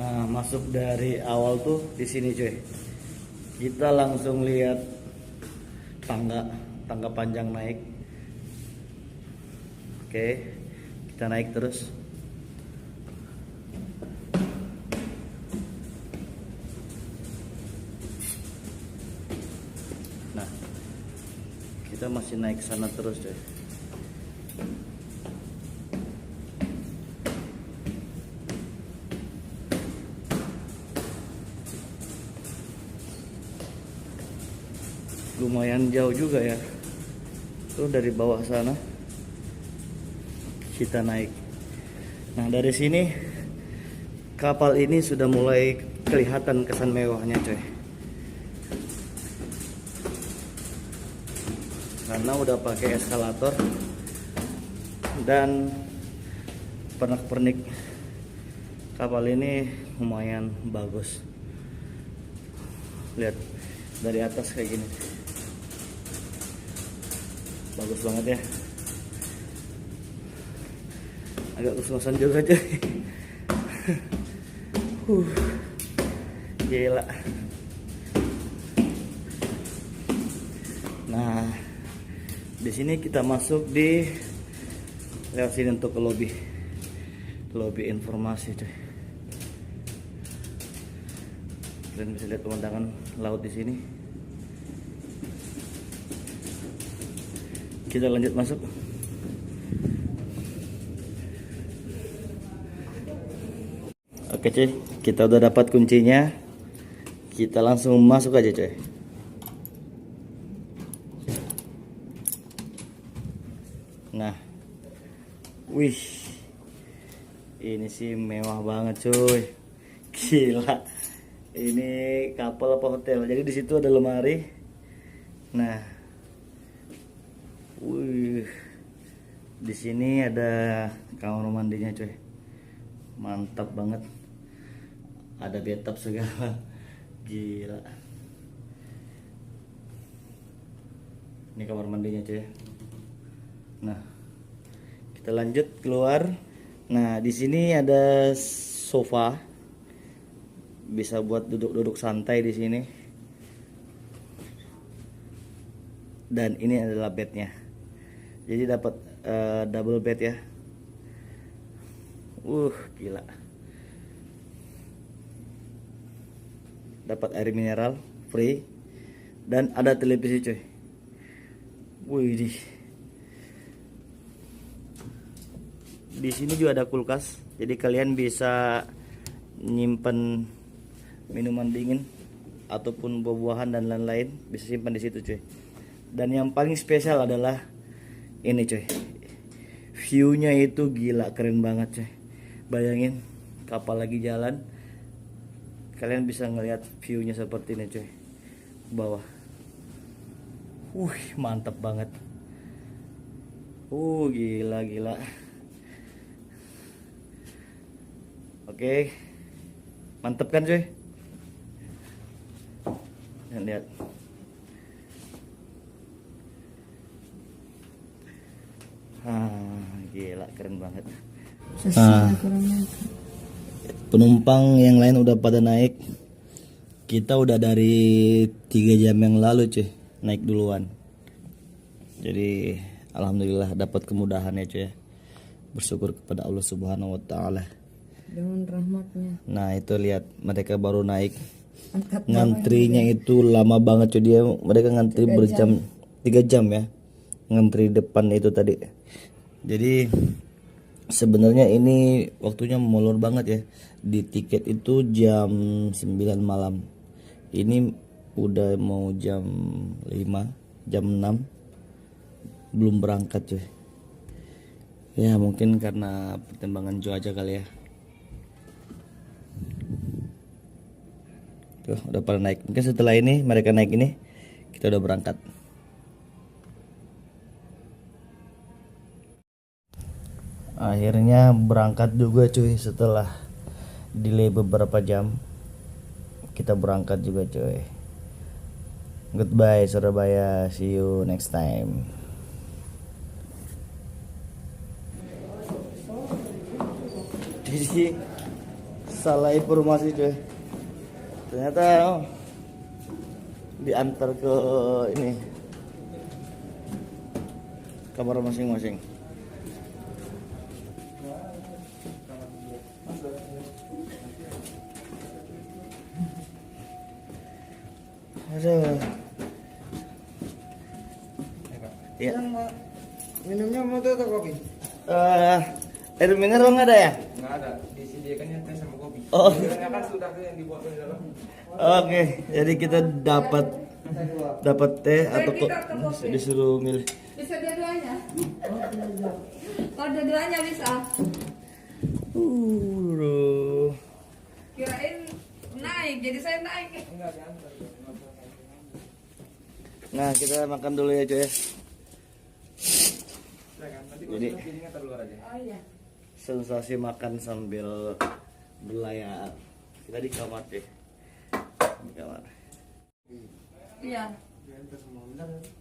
Nah, masuk dari awal tuh di sini cuy. Kita langsung lihat tangga panjang naik. Oke, kita naik terus. Nah, kita masih naik sana terus cuy. Lumayan jauh juga ya. Tuh dari bawah sana kita naik. Nah, dari sini kapal ini sudah mulai kelihatan kesan mewahnya coy. Karena udah pakai eskalator dan pernak-pernik kapal ini lumayan bagus. Lihat dari atas kayak gini. Bagus banget ya. Agak kus-kusan juga coy. Gila. Nah, di sini kita masuk di lewat sini untuk ke lobby informasi coy. Kalian bisa lihat pemandangan laut di sini. Kita lanjut masuk. Oke cuy, kita udah dapat kuncinya. Kita langsung masuk aja cuy. Nah, wih, ini sih mewah banget cuy. Gila, ini kapal apa hotel? Jadi di situ ada lemari. Nah, wih, di sini ada kamar mandinya coy, mantap banget. Ada bathtub segala, gila. Ini kamar mandinya coy. Nah, kita lanjut keluar. Nah, di sini ada sofa, bisa buat duduk-duduk santai di sini. Dan ini adalah bednya. Jadi dapat double bed ya. Gila. Dapat air mineral free dan ada televisi coy. Wih, di sini juga ada kulkas. Jadi kalian bisa nyimpen minuman dingin ataupun buah-buahan dan lain-lain, bisa simpan di situ coy. Dan yang paling spesial adalah ini coy, view-nya itu gila, keren banget coy. Bayangin kapal lagi jalan, kalian bisa ngelihat view-nya seperti ini coy, ke bawah. Mantap banget. Gila. Oke, mantap kan coy. Lihat. Gila, keren banget. Penumpang yang lain udah pada naik. Kita udah dari 3 jam yang lalu cuy, naik duluan. Jadi alhamdulillah dapat kemudahan ya cuy. Bersyukur kepada Allah Subhanahu wa taala dengan rahmatnya. Nah, itu lihat mereka baru naik. Ngantrinya itu lama banget cuy, mereka ngantri berjam 3 jam ya. Ngantri depan itu tadi. Jadi sebenarnya ini waktunya molor banget ya. Di tiket itu jam 9 malam. Ini udah mau jam 5, jam 6 belum berangkat cuy. Ya mungkin karena pertimbangan cuaca kali ya. Tuh udah pada naik. Mungkin setelah ini mereka naik ini kita udah berangkat. Akhirnya berangkat juga cuy, setelah delay beberapa jam. Kita berangkat juga cuy. Goodbye Surabaya, see you next time. Jadi Salah informasi coy. Ternyata diantar ke ini kamar masing-masing. Aduh. Ya. Minumnya mau tuh atau kopi? Air mineral nggak ada ya? Nggak ada, disediakannya teh sama kopi. Oh. Sebenarnya kan sudah tuh yang dibuat di dalam. Oke, jadi kita dapat teh atau kok disuruh milih. Bisa dua-duanya. Kalau dua-duanya bisa. Kirain naik, jadi saya naik. Nah, kita makan dulu ya cuy. Jadi Oh iya. sensasi makan sambil berlayar. Kita di kamar deh. Di kamar. Iya.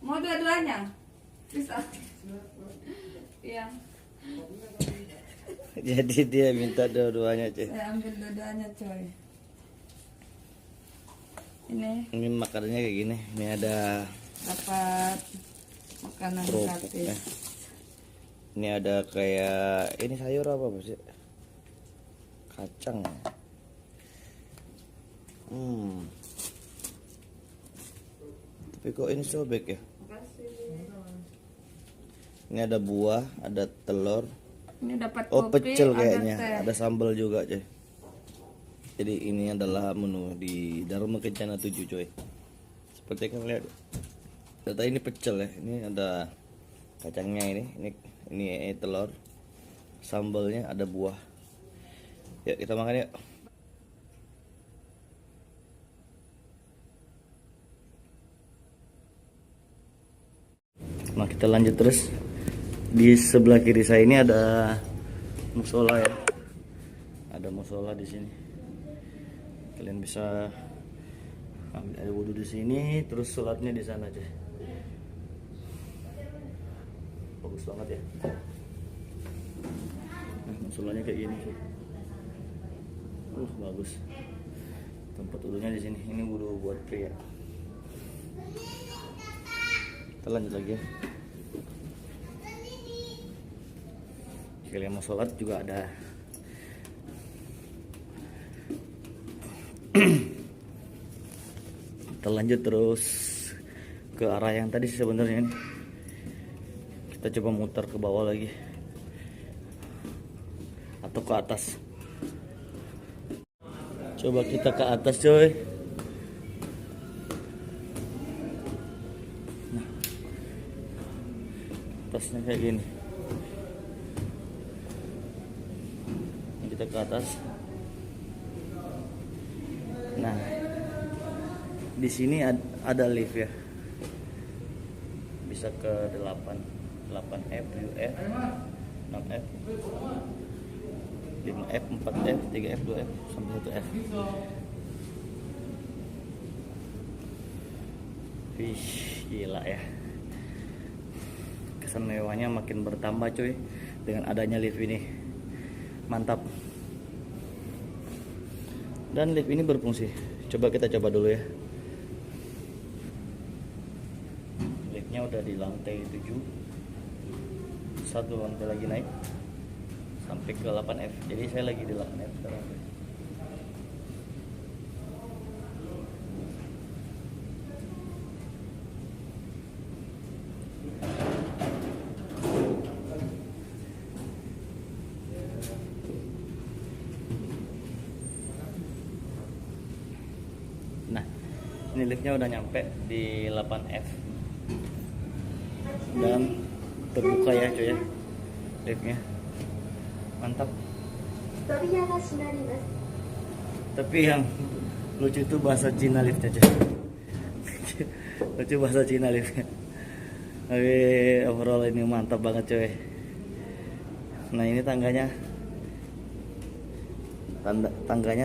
Mau dua-duanya? Bisa. Iya. Jadi dia minta dua-duanya cuy. Saya ambil dua-duanya coy. Ini makanannya kayak gini. Ini ada Dapat makanan kerupuk ya. gratis. Ini ada kayak ini sayur apa sih? Kacang. Tapi kok ini sobek ya? Ini ada buah, ada telur. Ini dapat Oh, kopi, pecel ada kayaknya. teh. Ada sambal juga, coy. Jadi ini adalah menu di Dharma Kencana 7, coy. Seperti kan lihat. Data ini pecel ya. Ini ada kacangnya ini telur. Sambalnya ada buah. Yuk kita makan yuk. Nah, kita lanjut terus. Di sebelah kiri saya ini ada musola ya. Ada musola di sini. Kalian bisa ambil air wudhu di sini, terus sholatnya di sana aja. Bagus banget ya. Nah, musolanya kayak gini tuh. Bagus. Tempat wudhunya di sini. Ini wudhu buat pria. Kita lanjut lagi ya. Kalian mau sholat juga ada. Kita lanjut terus ke arah yang tadi sebenarnya nih. Kita coba muter ke bawah lagi atau ke atas. Coba kita ke atas coy. Nah, atasnya kayak gini. Kita ke atas. Nah, di sini ada lift ya. Bisa ke 8F, 7F, 6F, 5F, 4F, 3F, 2F, sampai 1F. Wih, gila ya. Kesan mewahnya makin bertambah cuy dengan adanya lift ini. Mantap. Dan lift ini berfungsi. Coba kita coba dulu ya. Liftnya udah di lantai 7. Satu lantai lagi naik sampai ke 8F. Jadi saya lagi di 8F sekarang. Nah, ini liftnya udah nyampe di 8F dan terbuka ya cuy ya liftnya. Mantap. Tapi yang lucu itu bahasa Cina liftnya cuy. Lucu bahasa Cina liftnya. Tapi overall ini mantap banget cuy. Nah, ini tangganya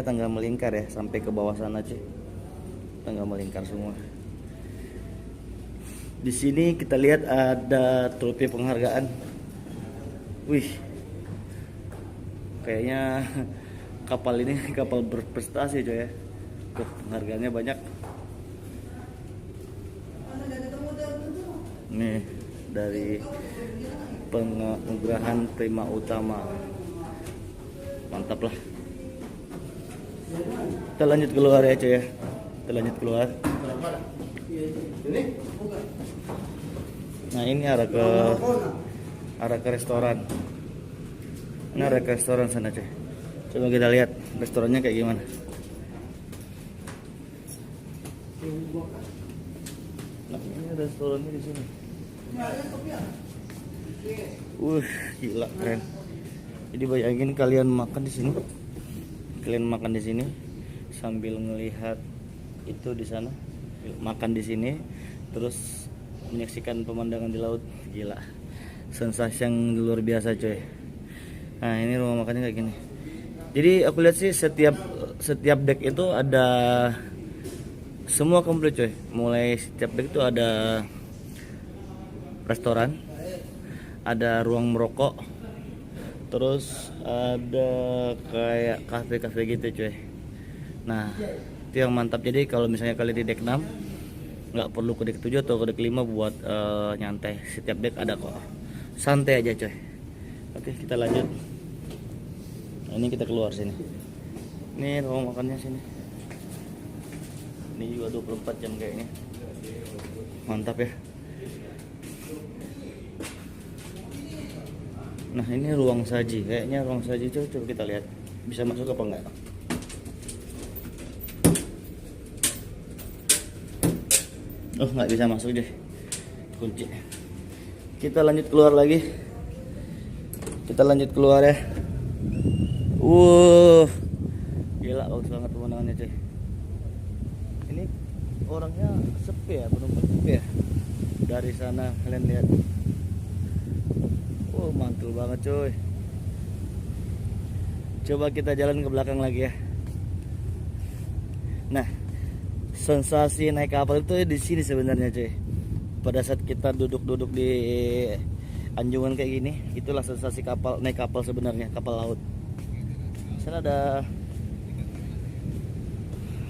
tangga melingkar ya sampai ke bawah sana cuy. Tangga melingkar semua. Di sini kita lihat ada trofi penghargaan. Wih, kayaknya kapal ini kapal berprestasi coy ya. Tuh, penghargaannya banyak. Nih dari penganugerahan Prima Utama. Mantap lah. Kita lanjut keluar ya coy ya. Kita lanjut keluar. Nah ini arah ke restoran. Ini arah ke restoran sana coy. Coba kita lihat restorannya kayak gimana. Nah ini restorannya di sini. Gila keren. Jadi bayangin kalian makan di sini. Kalian makan di sini sambil ngelihat itu di sana. Makan di sini terus menyaksikan pemandangan di laut. Gila. Sensasi yang luar biasa coy. Nah, ini rumah makannya kayak gini. Jadi aku lihat sih setiap deck itu ada semua komplit coy. Mulai setiap deck itu ada restoran, ada ruang merokok, terus ada kayak kafe-kafe gitu coy. Nah itu yang mantap. Jadi kalau misalnya kalian di deck 6 nggak perlu ke deck 7 atau ke deck 5 buat nyantai. Setiap deck ada kok, santai aja coy. Oke kita lanjut. Nah, ini kita keluar sini. Ini ruang makannya sini. Ini juga 24 jam kayaknya. Mantap ya. Nah ini ruang saji, kayaknya ruang saji itu coba kita lihat bisa masuk apa enggak. Oh nggak bisa masuk deh, kunci. Kita lanjut keluar lagi. Kita lanjut keluar ya. Gila bagus banget pemandangannya cuy. Ini orangnya sepi ya, benar-benar sepi ya. Dari sana kalian lihat. Mantul banget coy. Coba kita jalan ke belakang lagi ya. Nah, sensasi naik kapal itu di sini sebenarnya coy. Pada saat kita duduk-duduk di anjungan kayak gini, itulah sensasi kapal naik kapal sebenarnya, kapal laut. Sana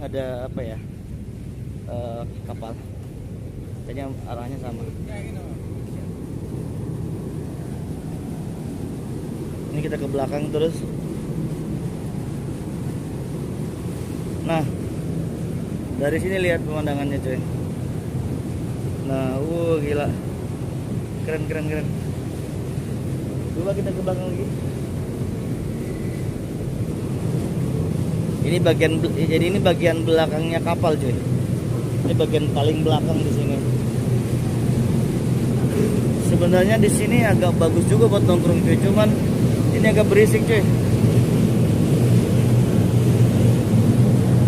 ada apa ya? Kapal. Kayaknya arahnya sama. Ini kita ke belakang terus. Nah, dari sini lihat pemandangannya coy. Nah, gila. Keren. Coba kita ke belakang lagi. Ini bagian belakangnya kapal coy. Ini bagian paling belakang di sini. Sebenarnya di sini agak bagus juga buat nongkrong coy, cuman ini agak berisik cuy.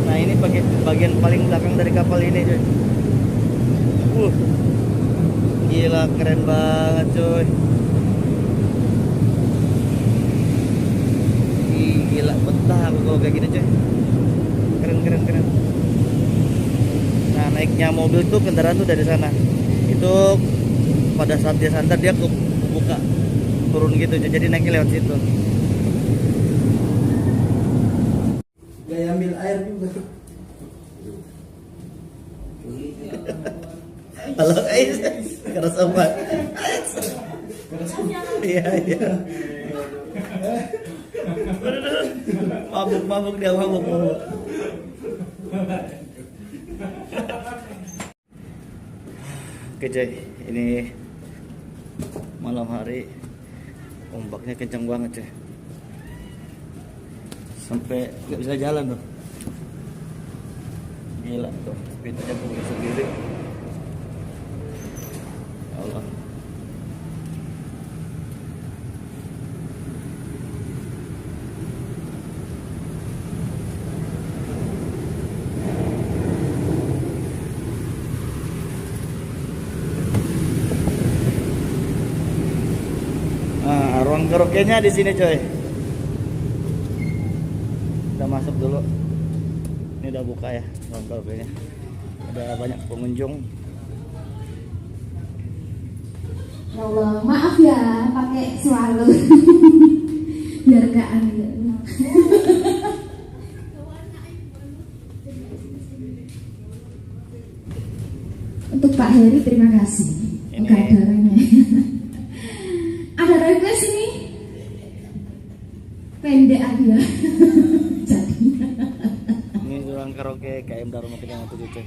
Nah ini bagian paling belakang dari kapal ini cuy. Gila keren banget cuy. Gila betah aku kalau kayak gini cuy. Keren. Nah naiknya mobil tuh kendaraan tuh dari sana. Itu pada saat dia santar dia buka turun gitu, jadi naiknya lewat situ. Gaya ambil air juga. Halo guys, keras amat. Iya. Mabuk dia mabuk. Oke coy, ini malam hari ombaknya kencang banget coy. Sampai nggak bisa jalan tuh. Gila tuh, pintunya buka sendiri. Allah. Nah, ruang karaoke-nya di sini coy. Kita masuk dulu. Ini udah buka ya ruang karaoke-nya. Ada banyak pengunjung. Ya Allah, maaf ya pakai swallow biar gak aneh. Untuk Pak Heri terima kasih. Ini- Oke, darahnya. Ada request ini? Pendek aja. Jadi. Ini ruang karaoke KM Dharma Kenyang itu cuy.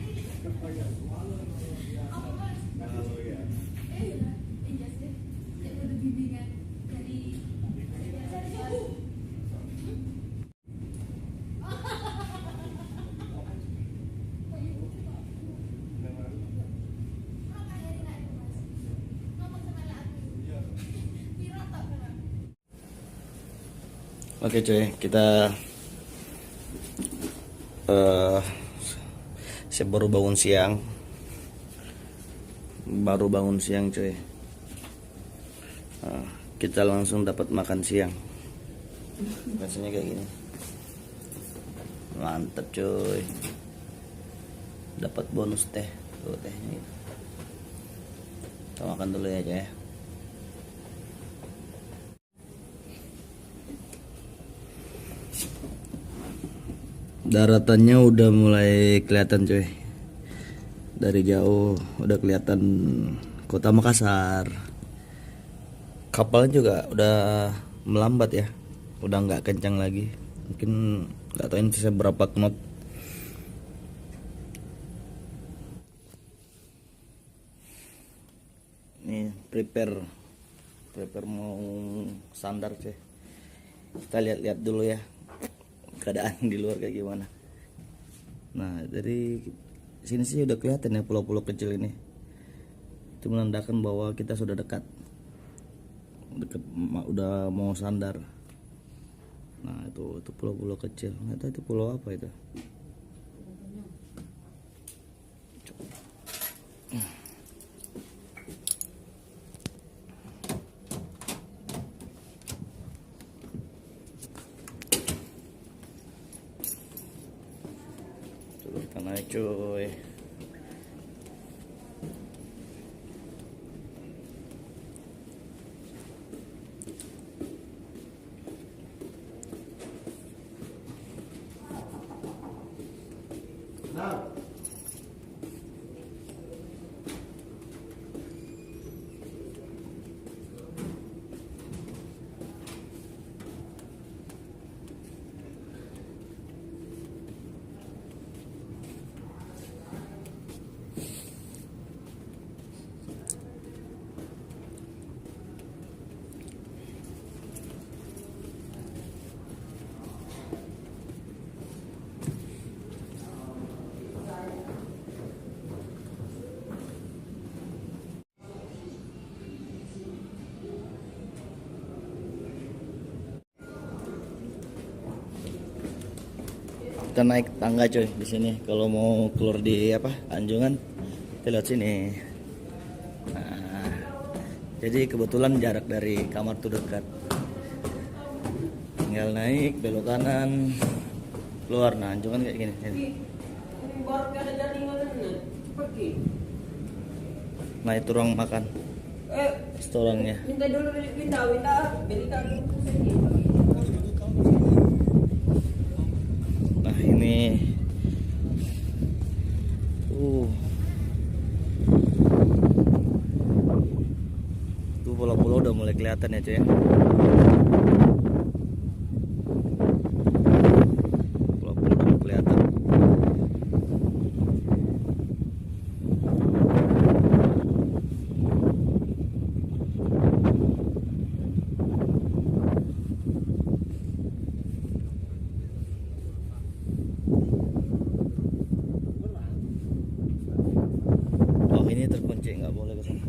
Oke cuy, kita saya baru bangun siang, cuy. Kita langsung dapat makan siang. Rasanya kayak gini, mantap cuy. Dapat bonus teh, tuh tehnya itu. Kita makan dulu ya cuy. Daratannya udah mulai kelihatan cuy. Dari jauh udah kelihatan kota Makassar. Kapalnya juga udah melambat ya. Udah nggak kencang lagi. Mungkin nggak tahu ini sisa berapa knot. Nih prepare mau sandar cuy. Kita lihat-lihat dulu ya keadaan di luar kayak gimana. Nah dari sini sih udah kelihatan ya pulau-pulau kecil ini. Itu menandakan bahwa kita sudah dekat udah mau sandar. Nah itu pulau-pulau kecil. Nggak tahu itu pulau apa itu. Kita naik cuy. Kita naik tangga coy di sini kalau mau keluar di apa Anjungan, kita lihat sini. Nah, jadi kebetulan jarak dari kamar tuh dekat, tinggal naik belok kanan keluar. Nah Anjungan kayak gini. Nah itu ruang makan restorannya. Minta dulu minta belikan. Nah ini tuh pulau-pulau udah mulai kelihatan ya cuy ya. Pulau-pulau udah mulai kelihatan. Oh ini terkunci, nggak boleh ke sana.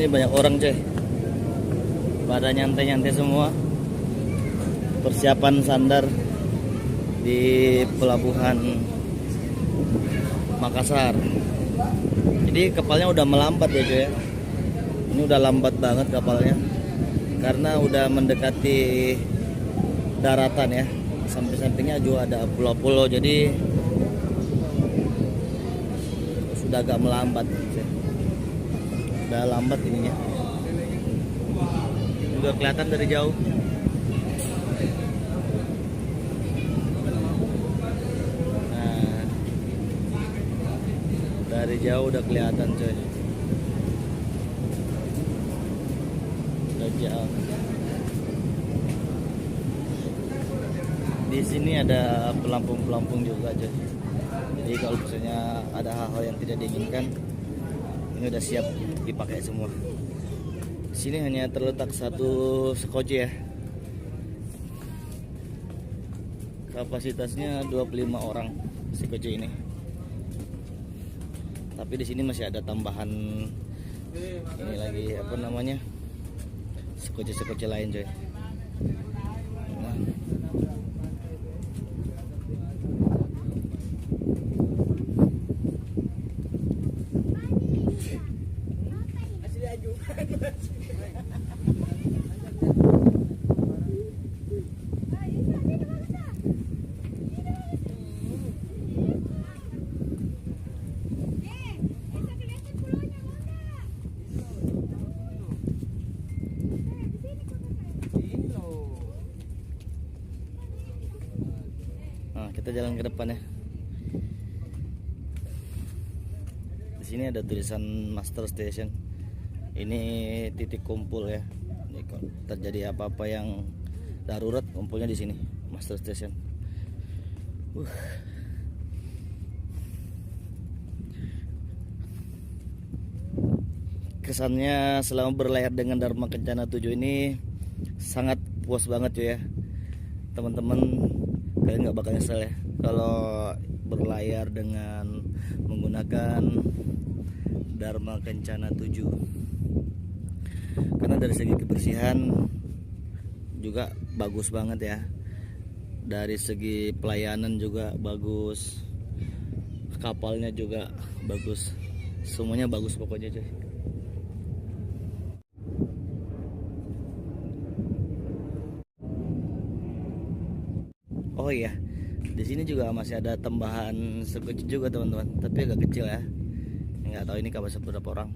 sini banyak orang coy, pada nyantai-nyantai semua, persiapan sandar di pelabuhan Makassar. Jadi kapalnya udah melambat ya coy. Ini udah lambat banget kapalnya karena udah mendekati daratan ya. Samping-sampingnya juga ada pulau-pulau, jadi sudah agak melambat. Udah lambat ininya. Juga kelihatan dari jauh. Nah, dari jauh udah kelihatan coy. Udah jauh. Di sini ada pelampung-pelampung juga coy. Jadi kalau misalnya ada hal-hal yang tidak diinginkan, ini udah siap dipakai semua. Di sini hanya terletak satu sekoci ya. Kapasitasnya 25 orang sekoci ini. Tapi di sini masih ada tambahan ini lagi apa namanya? Sekoci-sekoci lain coy. Nah. Nah, kita jalan ke depan ya. Di sini ada tulisan Master Station. Ini titik kumpul ya. Ini kalau terjadi apa-apa yang darurat, kumpulnya di sini, Master Station. Kesannya selama berlayar dengan Dharma Kencana 7 ini sangat puas banget cuy ya. Teman-teman, kalian nggak bakal nyesel ya kalau berlayar dengan menggunakan Dharma Kencana 7. Karena dari segi kebersihan juga bagus banget ya. Dari segi pelayanan juga bagus. Kapalnya juga bagus. Semuanya bagus pokoknya cuy. Oh iya, di sini juga masih ada tambahan sekoci juga teman-teman, tapi agak kecil ya. Nggak tahu ini kapasitas berapa orang.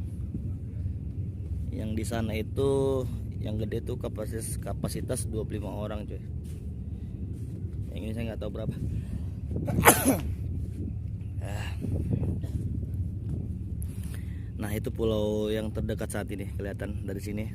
Yang di sana itu yang gede tuh kapasitas 25 orang cuy. Yang ini saya nggak tahu berapa. Nah itu pulau yang terdekat saat ini kelihatan dari sini.